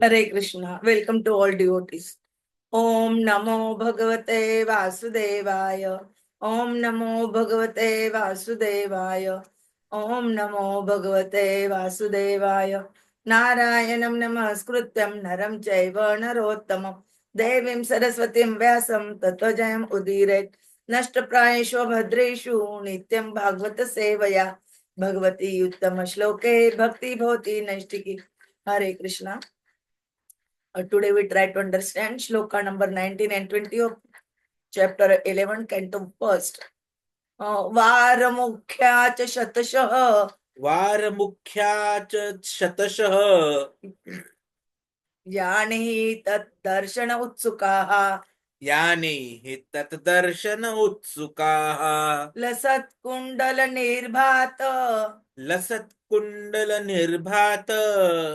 Hare Krishna. Welcome to all devotees. Om Namo Bhagavate Vasudevaya. Om Namo Bhagavate Vasudevaya. Om Namo Bhagavate Vasudevaya. Narayanam Namaskrutyam Naram Chaiva Narottamam Devim Saraswatim Vyasam Tatvajayam Udiret Nashtaprayeshu Bhadreshu Nityam Bhagavata Sevaya Bhagavati Uttama Shloke Bhakti Bhoti Naistiki. Hare Krishna. Today we try to understand shloka number 19 and 20 of chapter 11, canto first. Varamukkhya cha shatashah. वारमुख्या च शतशः यानि tat darshana utsukaha. यानि हि तत्दर्शन उत्सुकाः Lasat kundala nirbhat. लसत्कुण्डलनिर्भात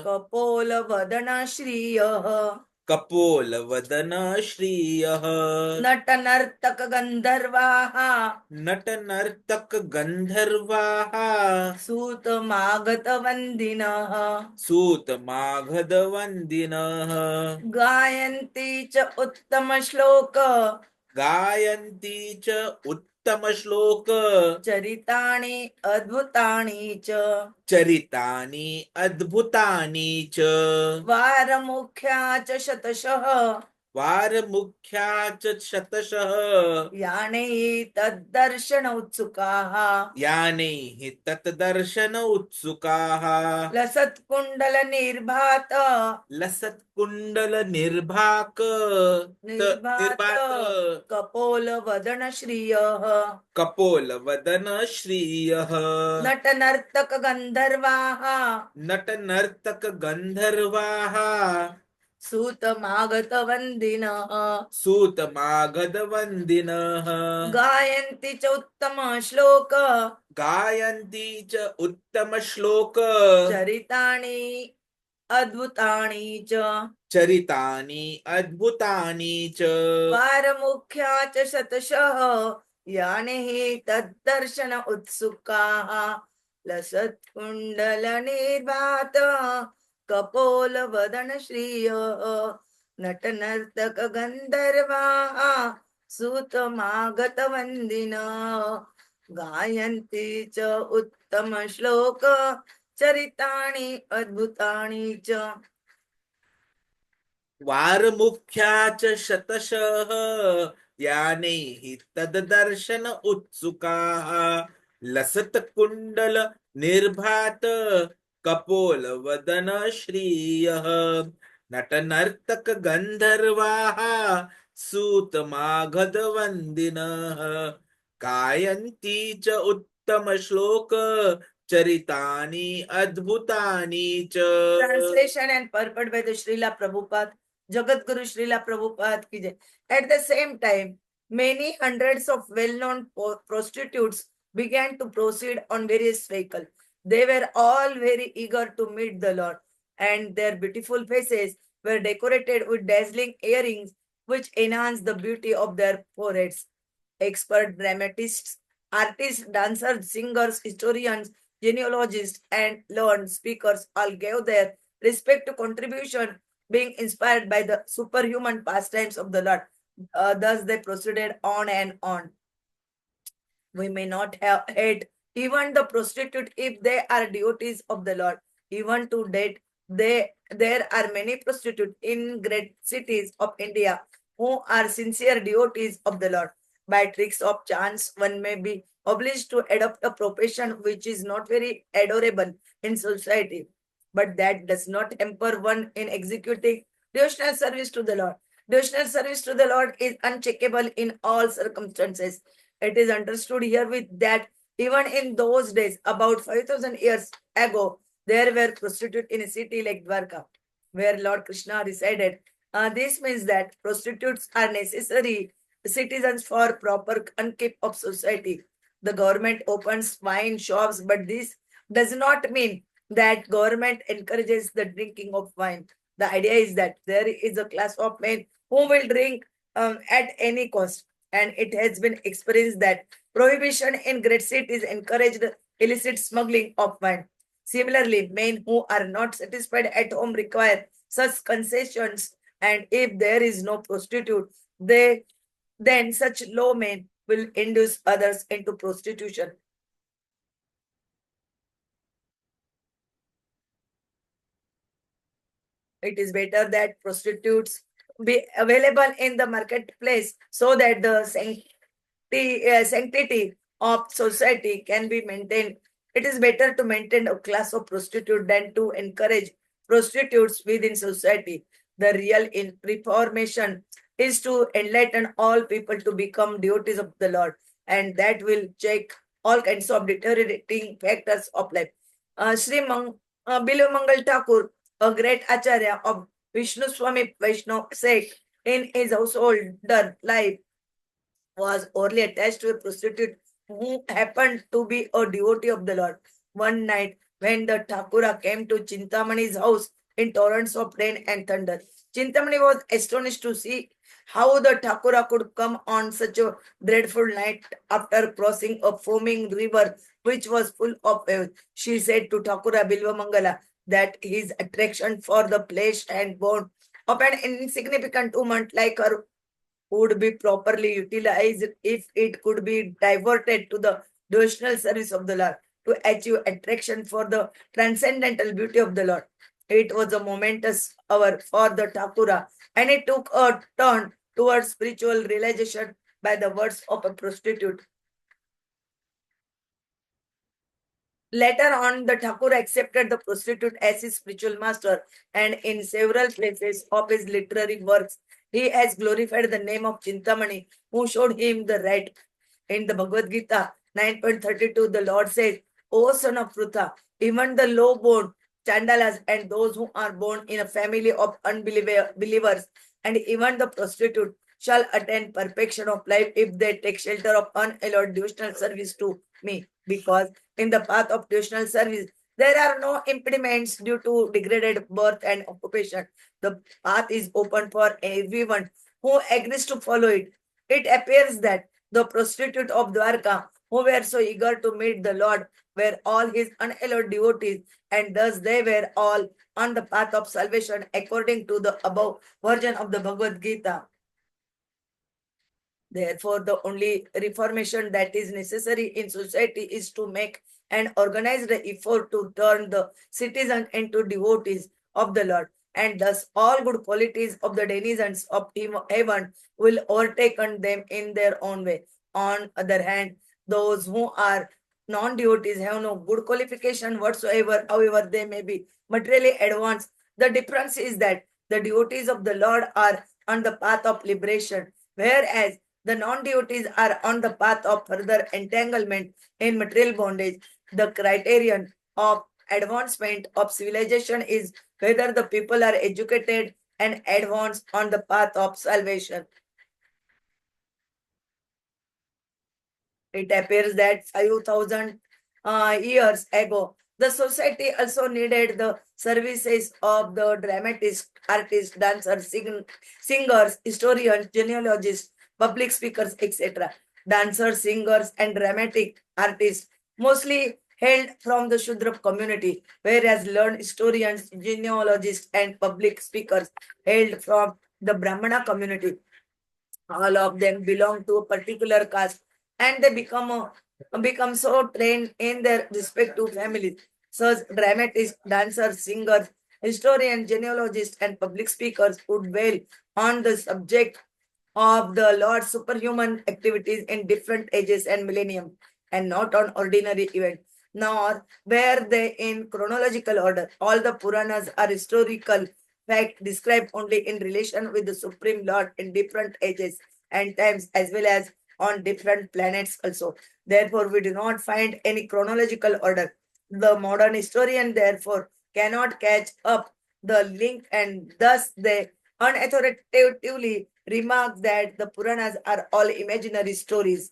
Kapola vadana shriyah. कपोलवदन श्रियः Natanartak gandharvaha. नटनर्तक गन्धर्वाः Sutamagata vandinah. सूतमाघधवन्दिनः गायन्ति च उत्तम श्लोक गायन्ति च उत्तमश्लोक चरितानि अद्भुतानि च चरितानि अद्भुतानि च वारमुख्या च शतशः वारमुख्या च शतशः याने तद्दर्शन उत्सुकाः यानैः तत्दर्शन उत्सुकाः लसत्कुण्डल निर्भात लसत्कुण्डलनिर्भाक निर्भात कपोल वदन श्रियः कपोलवदन श्रियः नटनर्तक गन्धर्वाः नटनर्तक गन्धर्वाः सूतमागत वन्दिनः सूतमागधवन्दिनः गायन्ति च उत्तम श्लोक गायन्ति च उत्तमश्लोक चरितानि अद्भुतानि च चरितानि अद्भुतानि च वारमुख्या च शतशः यानि तद्दर्शन उत्सुकाः लसत्कुण्डलनिर्भात कपोलवदन श्रियः नटनर्तक गन्धर्वाः सूतमागतवन्दिनः गायन्ति च उत्तम श्लोक चरितानि अद्भुतानि च वारमुख्या च शतशः यानैः तद्दर्शन उत्सुकाः लसत्कुण्डल निर्भात कपोलवदन श्रियः नटनर्तक गन्धर्वाः सूतमाघधवन्दिनः गायन्ति च उत्तमश्लोक चरितानि अद्भुतानि च Translation and purport by the Srila Prabhupada, Jagat Guru Srila Prabhupada ki jai. At the same time, many hundreds of well-known prostitutes began to proceed on various vehicles. They were all very eager to meet the Lord, and their beautiful faces were decorated with dazzling earrings which enhanced the beauty of their foreheads. Expert dramatists, artists, dancers, singers, historians, genealogists, and learned speakers all gave their respective contribution, being inspired by the superhuman pastimes of the Lord. Thus they proceeded on and on. We may not hate even the prostitute if they are devotees of the Lord. Even to date, there are many prostitutes in great cities of India who are sincere devotees of the Lord. By tricks of chance, one may be obliged to adopt a profession which is not very adorable in society, but that does not hamper one in executing devotional service to the Lord. Devotional service to the Lord is uncheckable in all circumstances. It is understood herewith that even in those days, about 5,000 years ago, there were prostitutes in a city like Dwarka, where Lord Krishna resided. This means that prostitutes are necessary citizens for proper upkeep of society. The government opens wine shops, but this does not mean that government encourages the drinking of wine. The idea is that there is a class of men who will drink at any cost, and it has been experienced that prohibition in great cities encouraged illicit smuggling of wine. Similarly, men who are not satisfied at home require such concessions, and if there is no prostitute, then such low men will induce others into prostitution. It is better that prostitutes be available in the marketplace so that the sanctity of society can be maintained. It is better to maintain a class of prostitute than to encourage prostitutes within society. The real reformation is to enlighten all people to become devotees of the Lord, and that will check all kinds of deteriorating factors of life. Bilu Mangal Thakur, a great acharya of Vishnu Swami Vaishnav, said in his householder life, was orally attached to a prostitute who happened to be a devotee of the Lord. One night, when the Thakura came to Chintamani's house in torrents of rain and thunder, Chintamani was astonished to see how the Thakura could come on such a dreadful night after crossing a foaming river which was full of waves. She said to Thakura Bilvamangala that his attraction for the flesh and bone of an insignificant woman like her would be properly utilized if it could be diverted to the devotional service of the Lord to achieve attraction for the transcendental beauty of the Lord. It was a momentous hour for the Thakura, and it took a turn towards spiritual realization by the words of a prostitute. Later on, the Thakur accepted the prostitute as his spiritual master, and in several places of his literary works, he has glorified the name of Chintamani, who showed him the right. In the Bhagavad Gita 9.32, the Lord says, O son of Prutha, even the low-born caṇḍālas and those who are born in a family of unbelievers, and even the prostitute shall attain perfection of life if they take shelter of unallowed devotional service to me, because in the path of devotional service, there are no impediments due to degraded birth and occupation. The path is open for everyone who agrees to follow it. It appears that the prostitute of Dwarka, who were so eager to meet the Lord, were all his unallowed devotees, and thus they were all on the path of salvation according to the above version of the Bhagavad Gita. Therefore, the only reformation that is necessary in society is to make an organized effort to turn the citizens into devotees of the Lord, and thus all good qualities of the denizens of heaven will overtake them in their own way. On other hand, those who are non-devotees have no good qualification whatsoever, however they may be materially advanced. The difference is that the devotees of the Lord are on the path of liberation, whereas the non-devotees are on the path of further entanglement in material bondage. The criterion of advancement of civilization is whether the people are educated and advanced on the path of salvation. It appears that 5,000 years ago, the society also needed the services of the dramatists, artists, dancers, singers, historians, genealogists, public speakers, etc. Dancers, singers, and dramatic artists mostly hailed from the Shudra community, whereas learned historians, genealogists, and public speakers hailed from the Brahmana community. All of them belong to a particular caste, and they become so trained in their respective families. Such dramatists, dancers, singers, historians, genealogists, and public speakers would dwell on the subject of the Lord's superhuman activities in different ages and millennium, and not on ordinary events, nor were they in chronological order. All the Puranas are historical fact described only in relation with the Supreme Lord in different ages and times, as well as on different planets also. Therefore, we do not find any chronological order. The modern historian, therefore, cannot catch up the link, and thus they unauthoritatively remark that the Puranas are all imaginary stories.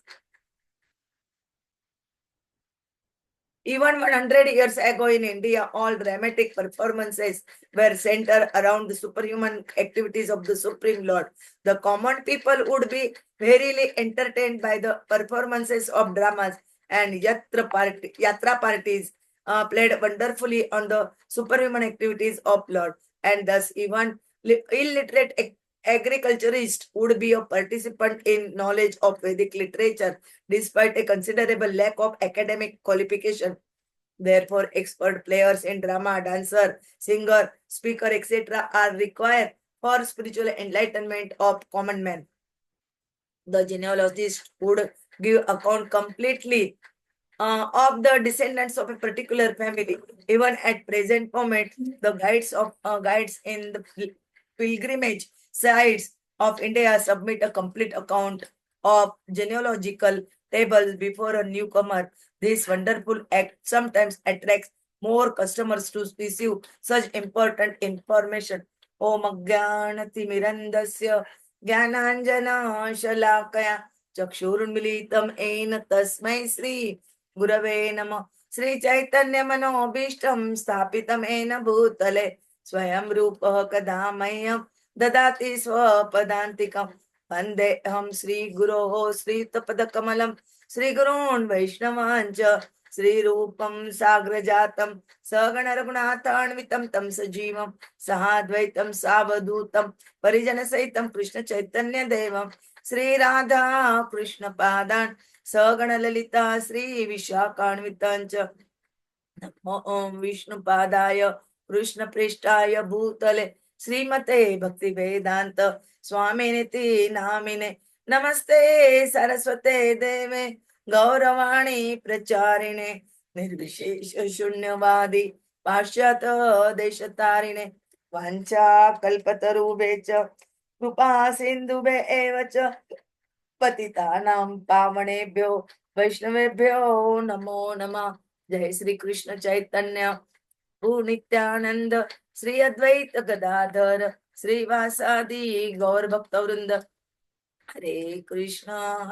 Even 100 years ago in India, all dramatic performances were centered around the superhuman activities of the Supreme Lord. The common people would be verily entertained by the performances of dramas, and yatra parties played wonderfully on the superhuman activities of Lord. and thus even illiterate agriculturist would be a participant in knowledge of Vedic literature despite a considerable lack of academic qualification. Therefore, expert players in drama, dancer, singer, speaker, etc. are required for spiritual enlightenment of common man. The genealogist would give account completely of the descendants of a particular family. Even at present moment, the guides in the pilgrimage sites of India submit a complete account of genealogical tables before a newcomer. This wonderful act sometimes attracts more customers to receive such important information. Om Mirandasya Jnananjana Shalakaya Chakshurunmilitam Ena Tasmai Sri Gurave Namo Sri Chaitanya Manobishtam Sthapitam Ena Bhutale Swayam Rupa Kadamayam Dadati Swapadantikam Vandeham Sri Guroho Sri Tapadakamalam Sri Gurun Vaishnavancha Sri Rupam Sagrajatam Sagana Raghunathanvitam Tam Sajivam Sahadvaitam Savadutam Parijana Saitam Krishna Chaitanya Devam Sri Radha Krishna Padan Sagana Lalita Sri Vishakhanvitancha Namo Om Vishnu Padaya Krishna Prishtaya Bhutale Srimate Bhakti Vedanta Swaminiti Namine Namaste Saraswate Deve Gauravani Pracharine Nirvishesha Shunyavadi Pashyata Deshatarine Vancha Kalpatarubecha Krupa Sindhube Evacha Patitanam Pavanebhyo Vaishnavebhyo Namo Namah Jai Sri Krishna Chaitanya Nityananda Sri Advaita Gadadhar Sri Vasadi Gaur Bhaktavrinda Hare Krishna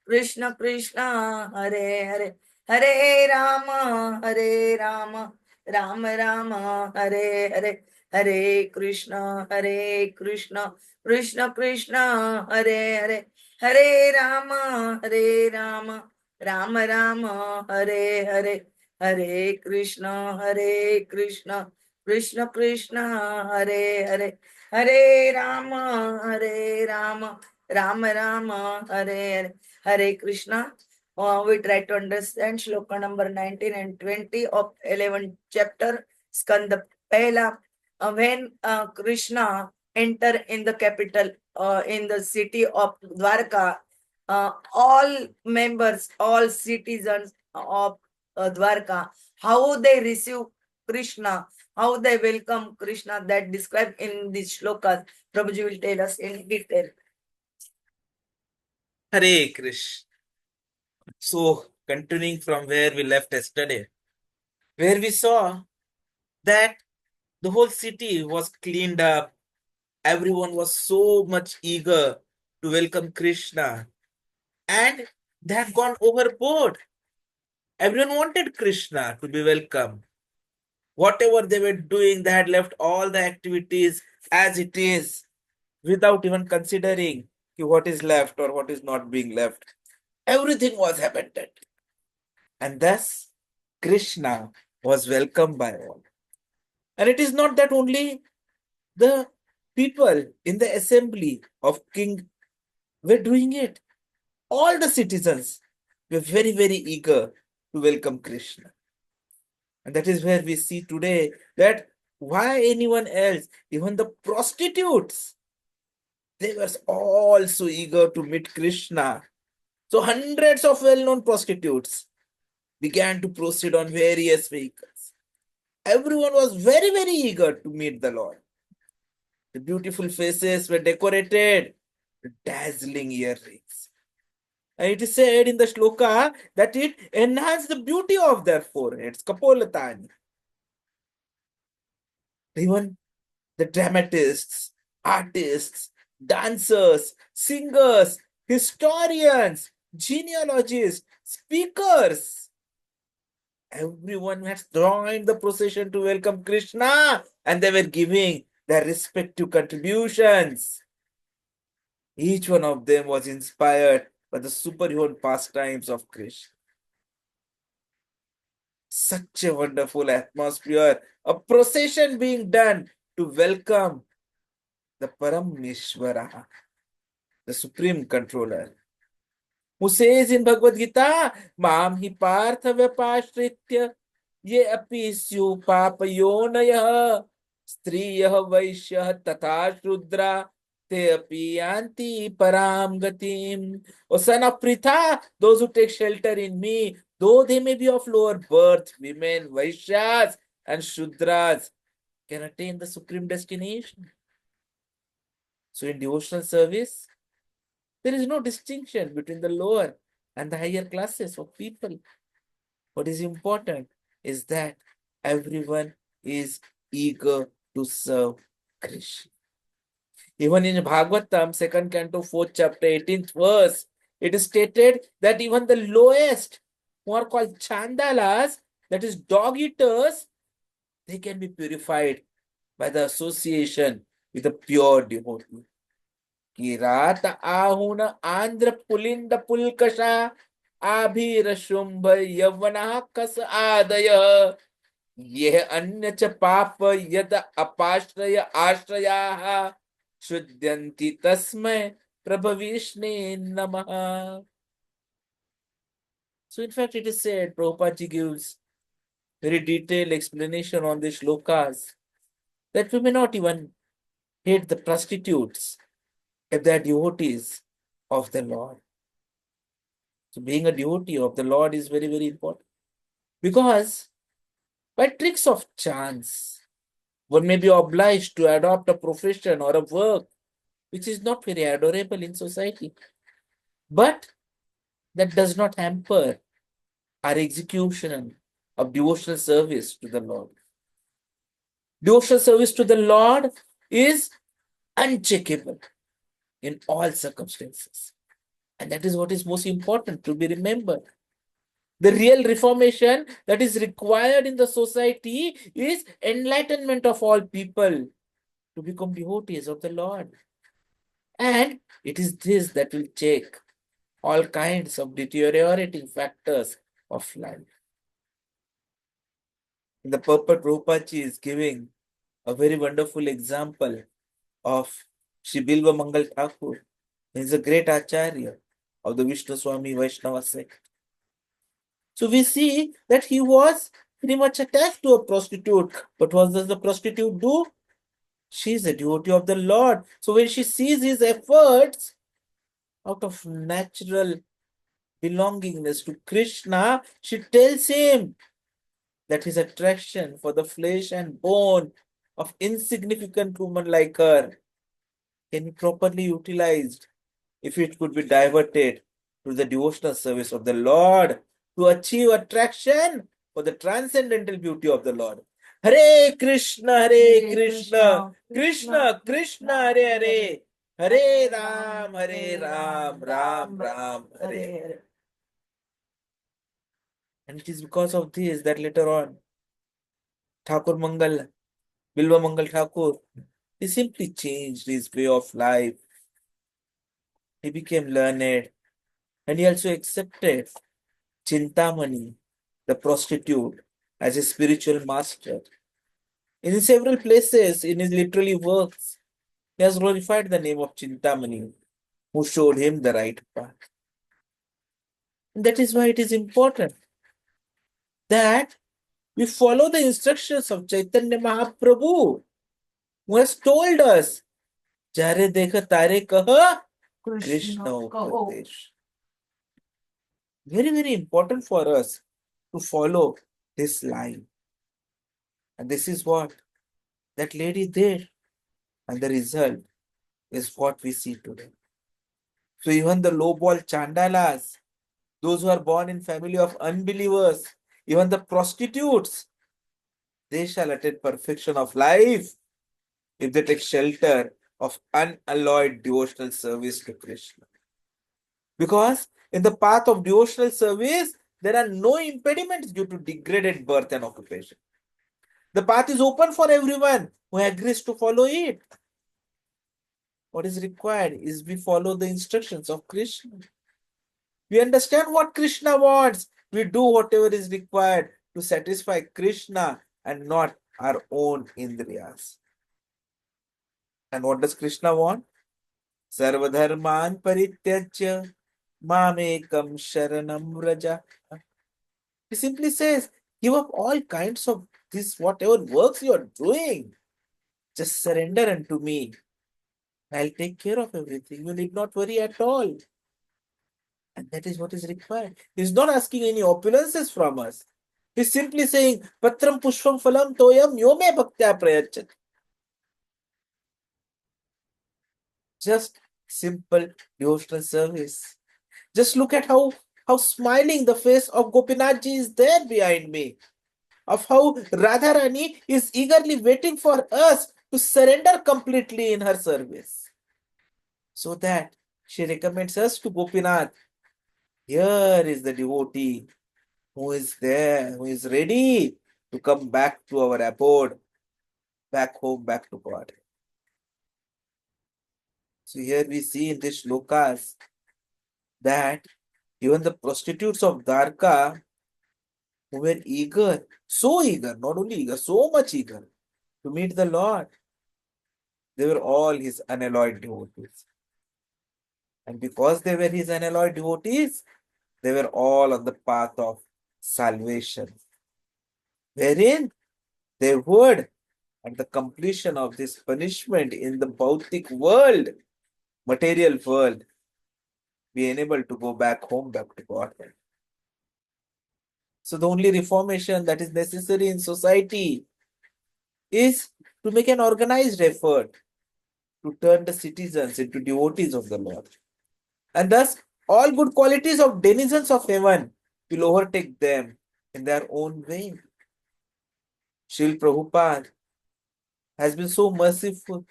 Krishna Krishna Hare Hare Hare Rama Rama Rama Hare Hare Hare Krishna Krishna Krishna Hare Hare Hare Rama Rama Rama Hare Hare Hare Krishna Krishna Krishna Hare Hare Hare Rama Rama Rama Hare Hare Hare Krishna. We try to understand shloka number 19 and 20 of 11th chapter Skanda Pehla. When Krishna enter in the capital, in the city of Dwarka, all members, all citizens of Dwarka, how they receive Krishna, how they welcome Krishna, that described in this shlokas. Prabhuji will tell us in detail. Hare Krishna. So, continuing from where we left yesterday, where we saw that the whole city was cleaned up. Everyone was so much eager to welcome Krishna. And they had gone overboard. Everyone wanted Krishna to be welcome. Whatever they were doing, they had left all the activities as it is without even considering what is left or what is not being left. Everything was abandoned. And thus, Krishna was welcomed by all. And it is not that only the people in the assembly of king were doing it. All the citizens were very, very eager to welcome Krishna. And that is where we see today that why anyone else, even the prostitutes, they were all so eager to meet Krishna. So hundreds of well-known prostitutes began to proceed on various vehicles. Everyone was very, very eager to meet the Lord. The beautiful faces were decorated with dazzling earrings. And it is said in the shloka that it enhanced the beauty of their foreheads, kapolatani. Even the dramatists, artists, dancers, singers, historians, genealogists, speakers, everyone has joined the procession to welcome Krishna, and they were giving their respective contributions. Each one of them was inspired by the superhuman pastimes of Krishna. Such a wonderful atmosphere, a procession being done to welcome the Parameshwara, the Supreme Controller, who says in Bhagavad Gita, Mam hi partha vyapashritya ye api syu papayonayah striyah vaishyah tatha shudra te api yanti param gatim. O son of Pritha, those who take shelter in me, though they may be of lower birth, women, Vaishyas and Shudras, can attain the supreme destination. So in devotional service, there is no distinction between the lower and the higher classes of people. What is important is that everyone is eager to serve Krishna. Even in Bhagavatam, 2nd canto, 4th chapter, 18th verse, it is stated that even the lowest, who are called caṇḍālas, that is dog eaters, they can be purified by the association with a pure devotee. Kirat आहुन Andhra पुलिंद पुलकषा Abhir Shumbh यवना कस आदय यह अन्य च पाप यद अपाश्रय आश्रयाः शुद्ध्यन्ति तस्मै प्रभविष्णे नमः. So in fact it is said, Prabhupada ji gives very detailed explanation on these shlokas, that we may not even hate the prostitutes if they are devotees of the Lord. So being a devotee of the Lord is very, very important. Because by tricks of chance, one may be obliged to adopt a profession or a work which is not very adorable in society. But that does not hamper our execution of devotional service to the Lord. Devotional service to the Lord is uncheckable in all circumstances. And that is what is most important to be remembered. The real reformation that is required in the society is enlightenment of all people to become devotees of the Lord. And it is this that will check all kinds of deteriorating factors of life. In the purport, Prabhupada is giving a very wonderful example of Sri Bilva Mangal Thakur. He is a great acharya of the Vishnu Swami Vaishnava sect. So we see that he was pretty much attached to a prostitute. But what does the prostitute do? She is a devotee of the Lord. So when she sees his efforts, out of natural belongingness to Krishna, she tells him that his attraction for the flesh and bone of insignificant woman like her can be properly utilized if it could be diverted to the devotional service of the Lord to achieve attraction for the transcendental beauty of the Lord. Hare Krishna, Krishna Krishna, Hare Hare, Hare Ram, Ram Ram, Hare Hare. And it is because of this that later on, Thakur Mangal, Bilva Mangal Thakur, he simply changed his way of life. He became learned, and he also accepted Chintamani, the prostitute, as a spiritual master. In several places in his literary works, he has glorified the name of Chintamani, who showed him the right path. And that is why it is important that we follow the instructions of Chaitanya Mahaprabhu, who has told us, Jare dekha tare kaha Krishna Upadesh. Very, very important for us to follow this line. And this is what that lady did. And the result is what we see today. So even the low-ball caṇḍālas, those who are born in family of unbelievers, even the prostitutes, they shall attain perfection of life if they take shelter of unalloyed devotional service to Krishna. Because in the path of devotional service, there are no impediments due to degraded birth and occupation. The path is open for everyone who agrees to follow it. What is required is we follow the instructions of Krishna. We understand what Krishna wants. We do whatever is required to satisfy Krishna and not our own indriyas. And what does Krishna want? Sarvadharman parityajya mamekam sharanam vraja. He simply says, give up all kinds of this, whatever works you are doing. Just surrender unto me. I'll take care of everything. You need not worry at all. And that is what is required. He's not asking any opulences from us. He's simply saying, Patram pushpam phalam toyam yome bhaktya prayachat. Just simple devotional service. Just look at how smiling the face of Gopinathji is there behind me. Of how Radharani is eagerly waiting for us to surrender completely in her service. So that she recommends us to Gopinath. Here is the devotee who is there, who is ready to come back to our abode, back home, back to God. So here we see in this shlokas that even the prostitutes of Dwarka who were eager, so eager, not only eager, so much eager to meet the Lord, they were all his unalloyed devotees. And because they were his unalloyed devotees, they were all on the path of salvation, wherein they would, at the completion of this punishment in the Bhautik world, material world, be enabled to go back home, back to God. So the only reformation that is necessary in society is to make an organized effort to turn the citizens into devotees of the Lord. And thus, all good qualities of denizens of heaven will overtake them in their own way. Srila Prabhupada has been so merciful.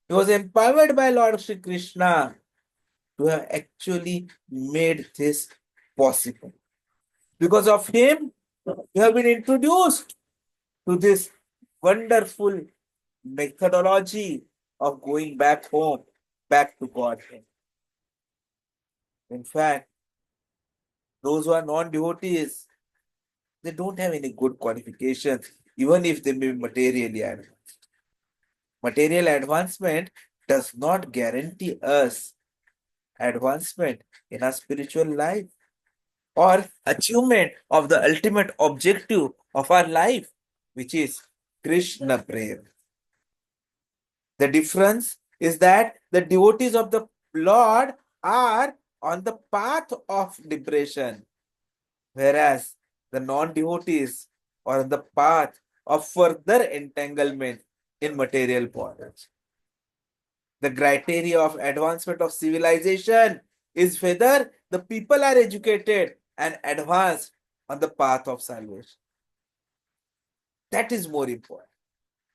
He was empowered by Lord Shri Krishna to have actually made this possible. Because of him, we have been introduced to this wonderful methodology of going back home, back to God. In fact, those who are non-devotees, they don't have any good qualifications, even if they may be materially advanced. Material advancement does not guarantee us advancement in our spiritual life or achievement of the ultimate objective of our life, which is Krishna Prema. The difference is that the devotees of the Lord are on the path of liberation, whereas the non-devotees are on the path of further entanglement in material bondage. The criteria of advancement of civilization is whether the people are educated and advanced on the path of salvation. That is more important.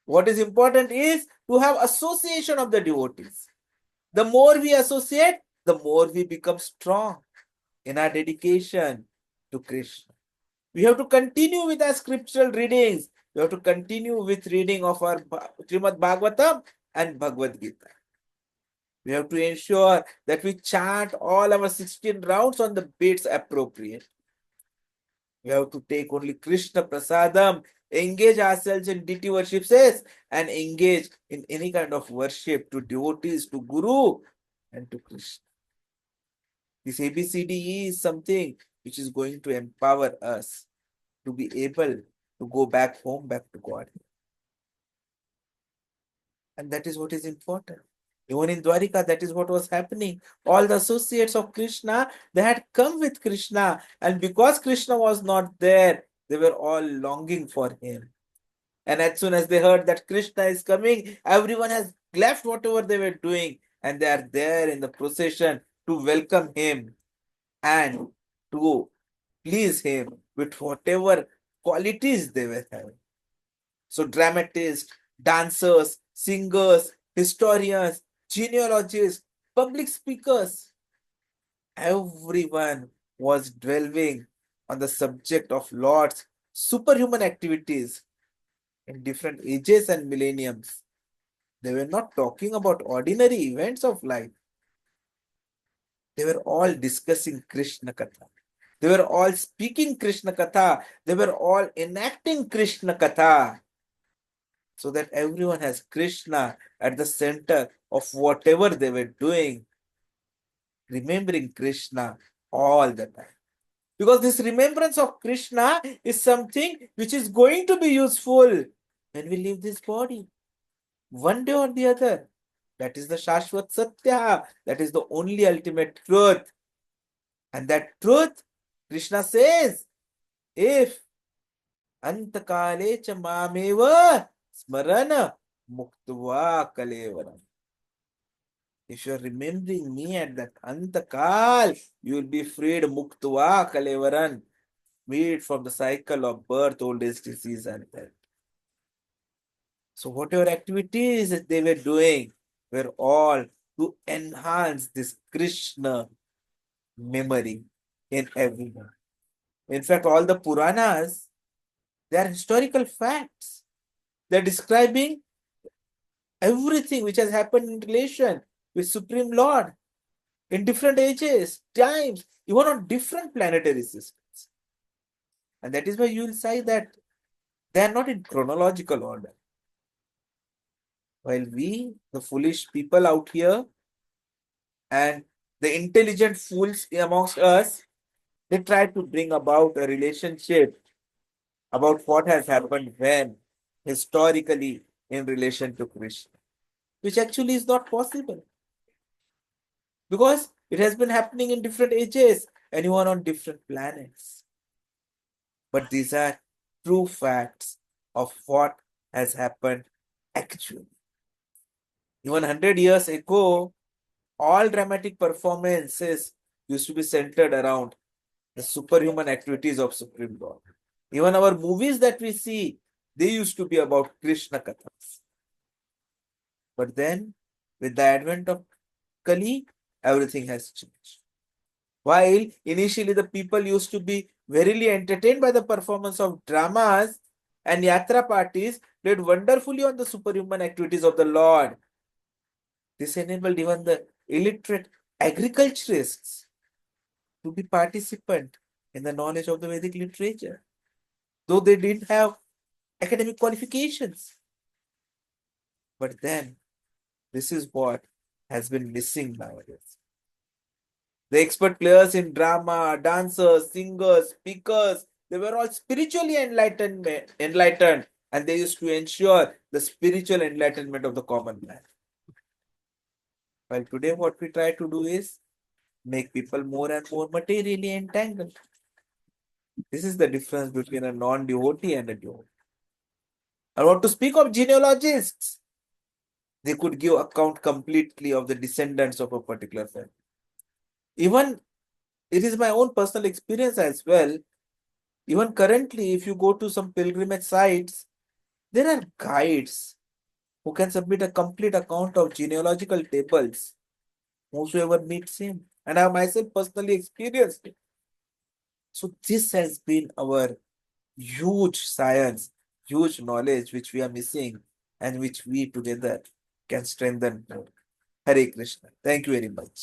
What is important is to have association of the devotees. The more we associate, the more we become strong in our dedication to Krishna. We have to continue with our scriptural readings. We have to continue with reading of our Śrīmad-Bhāgavatam and Bhagavad Gita. We have to ensure that we chant all our 16 rounds on the beats appropriate. We have to take only Krishna Prasadam, engage ourselves in deity worships, and engage in any kind of worship to devotees, to Guru, and to Krishna. This ABCDE is something which is going to empower us to be able to go back home, back to God. And that is what is important. Even in Dwarika, that is what was happening. All the associates of Krishna, they had come with Krishna. And because Krishna was not there, they were all longing for him. And as soon as they heard that Krishna is coming, everyone has left whatever they were doing. And they are there in the procession to welcome him and to please him with whatever qualities they were having. So dramatists, dancers, singers, historians, genealogists, public speakers, everyone was dwelling on the subject of Lord's superhuman activities in different ages and millenniums. They were not talking about ordinary events of life. They were all discussing Krishna Katha. They were all speaking Krishna Katha. They were all enacting Krishna Katha. So that everyone has Krishna at the center of whatever they were doing, remembering Krishna all the time. Because this remembrance of Krishna is something which is going to be useful when we leave this body, one day or the other. That is the Shashvat Satya. That is the only ultimate truth. And that truth, Krishna says, if Antakale cha mameva smarana muktva kalevaram. If you are remembering me at that Antakal, you will be freed muktva kalevaran, freed from the cycle of birth, old age, disease, and death. So whatever activities that they were doing were all to enhance this Krishna memory in everyone. In fact, all the Puranas, they are historical facts. They're describing everything which has happened in relation with Supreme Lord in different ages, times, even on different planetary systems. And that is why you will say that they are not in chronological order. While we, the foolish people out here, and the intelligent fools amongst us, they try to bring about a relationship about what has happened when, historically, in relation to Krishna, which actually is not possible. Because it has been happening in different ages and even on different planets. But these are true facts of what has happened actually. Even 100 years ago, all dramatic performances used to be centered around the superhuman activities of Supreme Lord. Even our movies that we see, they used to be about Krishna Kathas. But then, with the advent of Kali, everything has changed. While initially the people used to be verily entertained by the performance of dramas and yatra parties, played wonderfully on the superhuman activities of the Lord. This enabled even the illiterate agriculturists to be participant in the knowledge of the Vedic literature, though they didn't have academic qualifications. But then, this is what has been missing nowadays. The expert players in drama, dancers, singers, speakers, they were all spiritually enlightened, and they used to ensure the spiritual enlightenment of the common man. While today, what we try to do is make people more and more materially entangled. This is the difference between a non-devotee and a devotee. I want to speak of genealogists. They could give account completely of the descendants of a particular family. Even it is my own personal experience as well. Even currently, if you go to some pilgrimage sites, there are guides who can submit a complete account of genealogical tables, whosoever meets him. And I have myself personally experienced it. So this has been our huge science, huge knowledge which we are missing and which we together can strengthen more. Hare Krishna. Thank you very much.